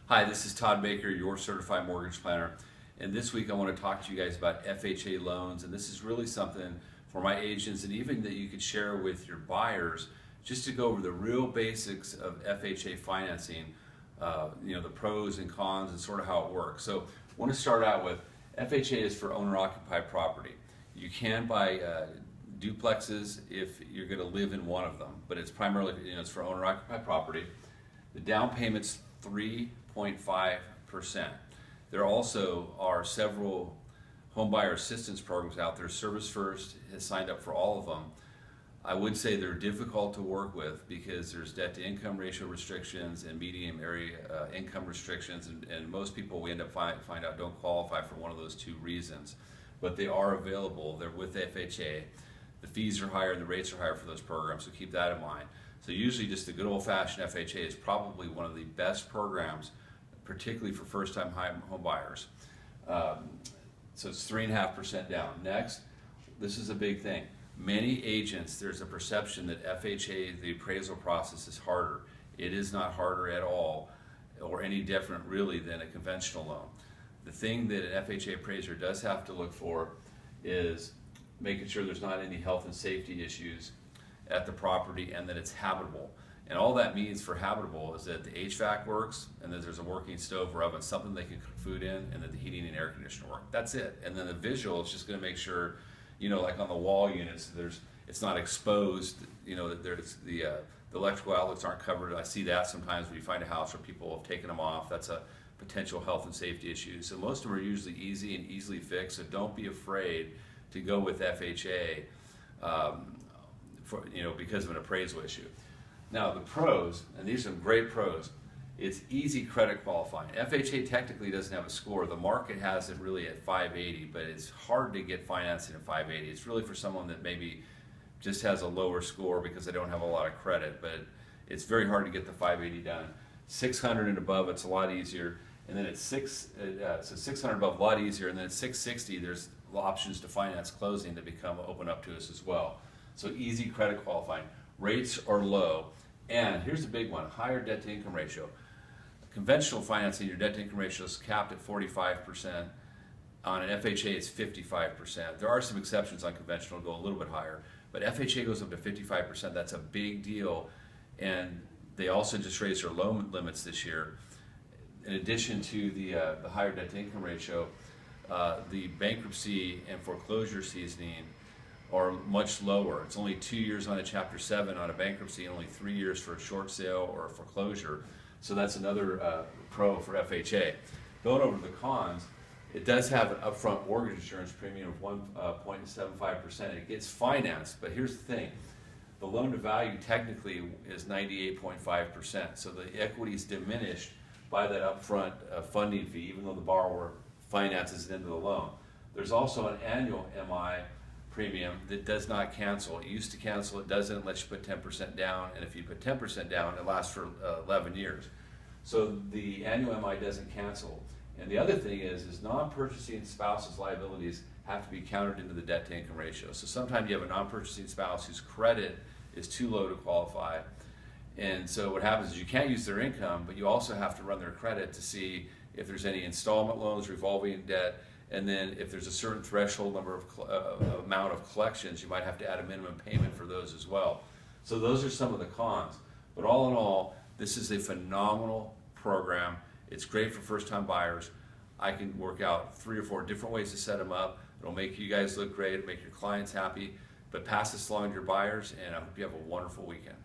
Hi, this is Todd Baker, your certified mortgage planner. And this week I want to talk to you guys about FHA loans. And this is really something for my agents and even that you could share with your buyers just to go over the real basics of FHA financing, the pros and cons and sort of how it works. So I want to start out with FHA is for owner-occupied property. You can buy duplexes if you're going to live in one of them, but it's primarily it's for owner-occupied property. The down payment's 3.5%. There also are several homebuyer assistance programs out there. Service First has signed up for all of them. I would say they're difficult to work with because there's debt to income ratio restrictions and median area income restrictions, and most people we end up find out don't qualify for one of those two reasons. But they are available. They're with FHA. The fees are higher and the rates are higher for those programs, so keep that in mind. So usually just the good old-fashioned FHA is probably one of the best programs, particularly for first-time home buyers. So it's 3.5% down. Next, this is a big thing. Many agents, there's a perception that FHA, the appraisal process, is harder. It is not harder at all or any different really than a conventional loan. The thing that an FHA appraiser does have to look for is making sure there's not any health and safety issues at the property and that it's habitable. And all that means for habitable is that the HVAC works and that there's a working stove or oven, something they can cook food in, and that the heating and air conditioner work. That's it. And then the visual is just going to make sure, like on the wall units, it's not exposed, that there's the electrical outlets aren't covered. I see that sometimes when you find a house where people have taken them off. That's a potential health and safety issue. So most of them are usually easy and easily fixed, so don't be afraid to go with FHA because of an appraisal issue. Now the pros, and these are some great pros, it's easy credit qualifying. FHA technically doesn't have a score. The market has it really at 580, but it's hard to get financing at 580. It's really for someone that maybe just has a lower score because they don't have a lot of credit, but it's very hard to get the 580 done. 600 and above, it's a lot easier. And then it's 600 above, a lot easier. And then at 660, there's options to finance closing that open up to us as well. So easy credit qualifying. Rates are low. And here's the big one, higher debt to income ratio. Conventional financing, your debt to income ratio is capped at 45%. On an FHA, it's 55%. There are some exceptions on conventional, go a little bit higher. But FHA goes up to 55%. That's a big deal. And they also just raised their loan limits this year. In addition to the higher debt to income ratio, the bankruptcy and foreclosure seasoning are much lower. It's only 2 years on a Chapter 7 on a bankruptcy, and only 3 years for a short sale or a foreclosure. So that's another pro for FHA. Going over to the cons, it does have an upfront mortgage insurance premium of 1.75%. It gets financed, but here's the thing. The loan to value technically is 98.5%. So the equity is diminished by that upfront funding fee, even though the borrower finances it into the loan. There's also an annual MI premium that does not cancel. It used to cancel, it doesn't, let you put 10% down, and if you put 10% down, it lasts for 11 years. So the annual MI doesn't cancel. And the other thing is non-purchasing spouses' liabilities have to be counted into the debt to income ratio. So sometimes you have a non-purchasing spouse whose credit is too low to qualify. And so what happens is you can't use their income, but you also have to run their credit to see if there's any installment loans, revolving debt, and then if there's a certain threshold number of amount of collections, you might have to add a minimum payment for those as well. So those are some of the cons. But all in all, this is a phenomenal program. It's great for first-time buyers. I can work out 3 or 4 different ways to set them up. It'll make you guys look great, make your clients happy. But pass this along to your buyers, and I hope you have a wonderful weekend.